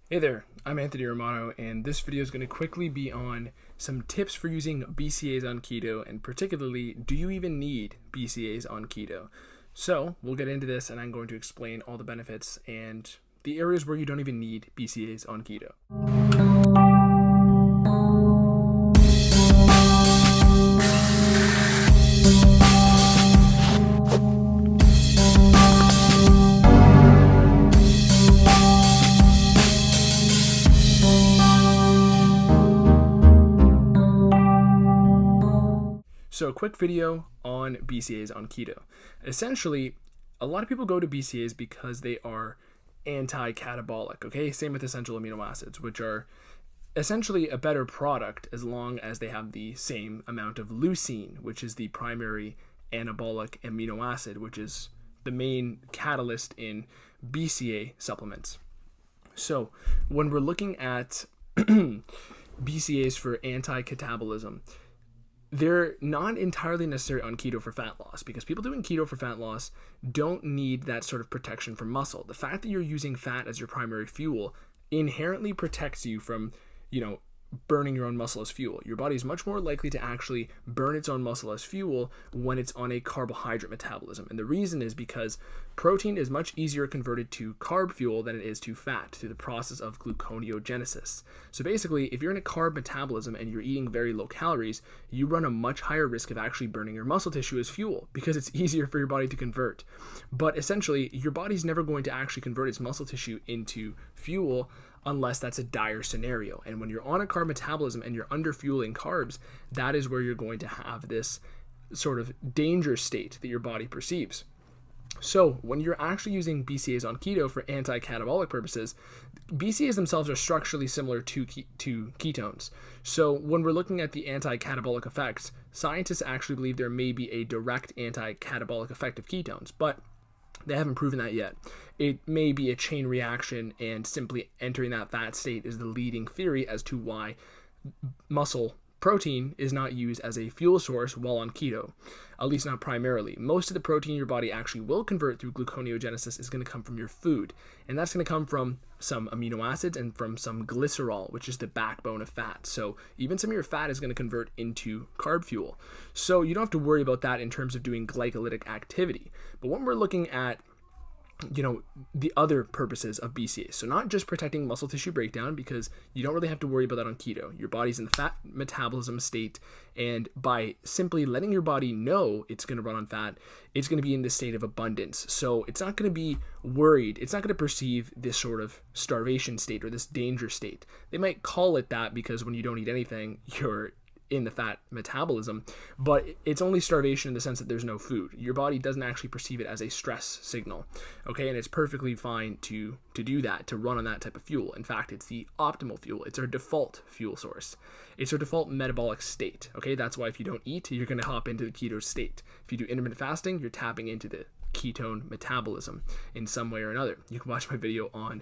Hey there, I'm Anthony Romano, and this video is going to quickly be on some tips for using BCAAs on keto, and particularly, do you even need BCAAs on keto? So, we'll get into this, and I'm going to explain all the benefits and the areas where you don't even need BCAAs on keto. So a quick video on BCAAs on keto. Essentially, a lot of people go to BCAAs because they are anti-catabolic, okay? Same with essential amino acids, which are essentially a better product as long as they have the same amount of leucine, which is the primary anabolic amino acid, which is the main catalyst in BCAA supplements. So when we're looking at BCAAs for anti-catabolism, they're not entirely necessary on keto for fat loss, because people doing keto for fat loss don't need that sort of protection from muscle. The fact that you're using fat as your primary fuel inherently protects you from, burning your own muscle as fuel. Your body is much more likely to actually burn its own muscle as fuel when it's on a carbohydrate metabolism. And the reason is because protein is much easier converted to carb fuel than it is to fat through the process of gluconeogenesis. So basically, if you're in a carb metabolism and you're eating very low calories, you run a much higher risk of actually burning your muscle tissue as fuel because it's easier for your body to convert. But essentially, your body's never going to actually convert its muscle tissue into fuel unless that's a dire scenario. And when you're on a carb metabolism and you're under fueling carbs, that is where you're going to have this sort of danger state that your body perceives. So when you're actually using BCAAs on keto for anti-catabolic purposes, BCAAs themselves are structurally similar to ketones. So when we're looking at the anti-catabolic effects, scientists actually believe there may be a direct anti-catabolic effect of ketones, but they haven't proven that yet. It may be a chain reaction, and simply entering that fat state is the leading theory as to why muscle protein is not used as a fuel source while on keto, at least not primarily. Most of the protein your body actually will convert through gluconeogenesis is going to come from your food, and that's going to come from some amino acids and from some glycerol, which is the backbone of fat. So even some of your fat is going to convert into carb fuel. So you don't have to worry about that in terms of doing glycolytic activity. But when we're looking at the other purposes of BCAAs. So not just protecting muscle tissue breakdown, because you don't really have to worry about that on keto. Your body's in the fat metabolism state, and by simply letting your body know it's going to run on fat, it's going to be in this state of abundance. So it's not going to be worried. It's not going to perceive this sort of starvation state or this danger state. They might call it that because when you don't eat anything, you're in the fat metabolism, but it's only starvation in the sense that there's no food. Your body doesn't actually perceive it as a stress signal, okay? And it's perfectly fine to do that, to run on that type of fuel. In fact, it's the optimal fuel. It's our default fuel source. It's our default metabolic state, okay? That's why if you don't eat, you're going to hop into the keto state. If you do intermittent fasting, you're tapping into the ketone metabolism in some way or another. You can watch my video on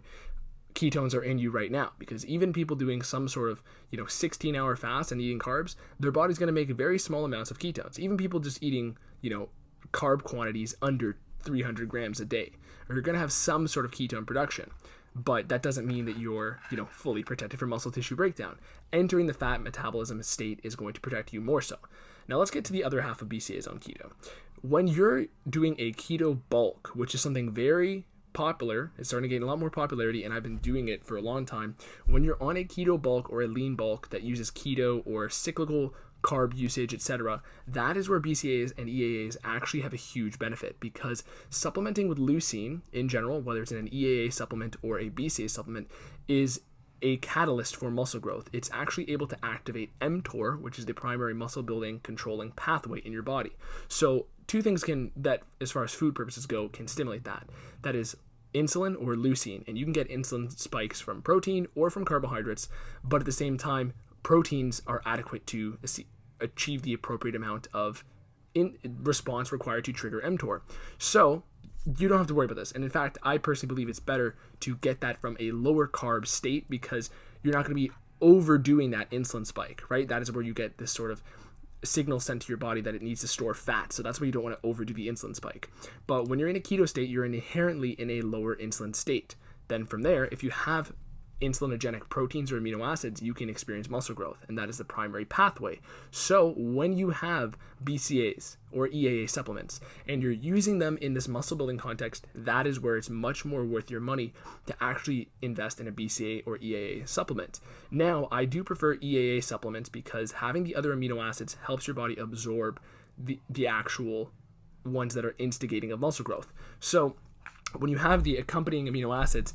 ketones are in you right now, because even people doing some sort of 16-hour fast and eating carbs, their body's going to make very small amounts of ketones. Even people just eating carb quantities under 300 grams a day are going to have some sort of ketone production, but that doesn't mean that you're fully protected from muscle tissue breakdown. Entering the fat metabolism state is going to protect you more so. Now let's get to the other half of BCAAs on keto. When you're doing a keto bulk, which is something very popular, it's starting to gain a lot more popularity, and I've been doing it for a long time. When you're on a keto bulk or a lean bulk that uses keto or cyclical carb usage, etc., that is where BCAAs and EAAs actually have a huge benefit, because supplementing with leucine in general, whether it's in an EAA supplement or a BCAA supplement, is a catalyst for muscle growth. It's actually able to activate mTOR, which is the primary muscle building controlling pathway in your body. So two things that as far as food purposes go can stimulate that. That is insulin or leucine, and you can get insulin spikes from protein or from carbohydrates, but at the same time, proteins are adequate to achieve the appropriate amount of response required to trigger mTOR. So you don't have to worry about this. And in fact, I personally believe it's better to get that from a lower carb state, because you're not going to be overdoing that insulin spike, right? That is where you get this sort of signal sent to your body that it needs to store fat. So that's why you don't want to overdo the insulin spike. But when you're in a keto state, you're inherently in a lower insulin state. Then from there, if you have insulinogenic proteins or amino acids, you can experience muscle growth, and that is the primary pathway. So when you have BCAAs or EAA supplements and you're using them in this muscle building context, that is where it's much more worth your money to actually invest in a BCAA or EAA supplement. Now, I do prefer EAA supplements because having the other amino acids helps your body absorb the actual ones that are instigating of muscle growth. So when you have the accompanying amino acids,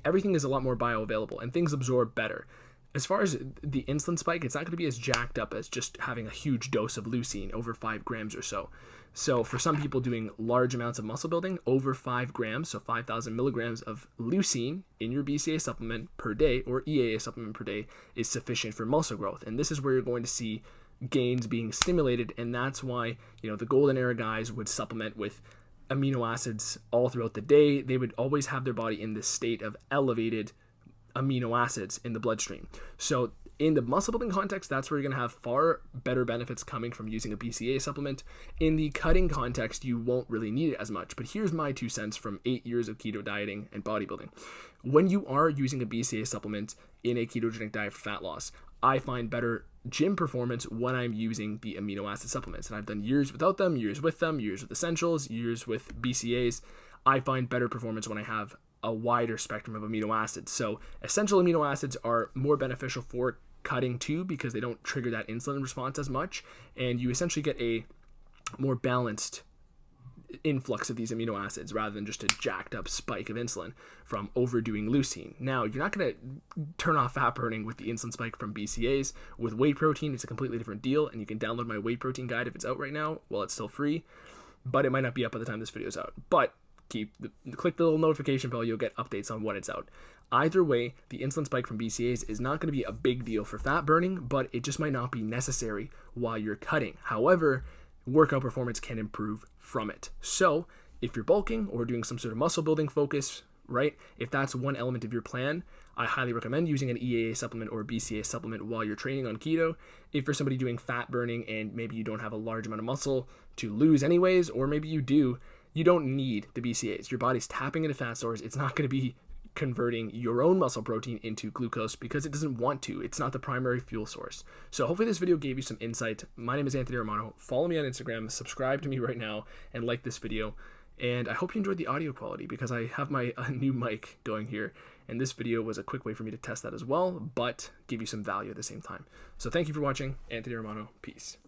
everything is a lot more bioavailable and things absorb better. As far as the insulin spike, it's not going to be as jacked up as just having a huge dose of leucine, over 5 grams or so. So for some people doing large amounts of muscle building, over 5 grams, so 5,000 milligrams of leucine in your BCAA supplement per day or EAA supplement per day is sufficient for muscle growth. And this is where you're going to see gains being stimulated, and that's why, you know, the golden era guys would supplement with amino acids all throughout the day. They would always have their body in this state of elevated amino acids in the bloodstream. So in the muscle building context, that's where you're going to have far better benefits coming from using a BCAA supplement. In the cutting context, you won't really need it as much. But here's my 2 cents from 8 years of keto dieting and bodybuilding. When you are using a BCAA supplement in a ketogenic diet for fat loss, I find better gym performance when I'm using the amino acid supplements. And I've done years without them, years with them, years with essentials, years with BCAAs. I find better performance when I have a wider spectrum of amino acids. So essential amino acids are more beneficial for cutting too because they don't trigger that insulin response as much. And you essentially get a more balanced influx of these amino acids rather than just a jacked up spike of insulin from overdoing leucine. Now, you're not going to turn off fat burning with the insulin spike from BCAAs. With whey protein, it's a completely different deal, and you can download my whey protein guide if it's out right now. Well, it's still free, but it might not be up by the time this video is out. But click the little notification bell, you'll get updates on when it's out. Either way, the insulin spike from BCAAs is not going to be a big deal for fat burning, but it just might not be necessary while you're cutting. However, workout performance can improve from it. So if you're bulking or doing some sort of muscle building focus, right, if that's one element of your plan, I highly recommend using an EAA supplement or a BCAA supplement while you're training on keto. If you're somebody doing fat burning and maybe you don't have a large amount of muscle to lose anyways, or maybe you do, you don't need the BCAAs. Your body's tapping into fat stores. It's not going to be converting your own muscle protein into glucose because it doesn't want to. It's not the primary fuel source. So hopefully this video gave you some insight. My name is Anthony Romano. Follow me on Instagram, subscribe to me right now, and like this video. And I hope you enjoyed the audio quality because I have my new mic going here. And this video was a quick way for me to test that as well, but give you some value at the same time. So thank you for watching. Anthony Romano. Peace.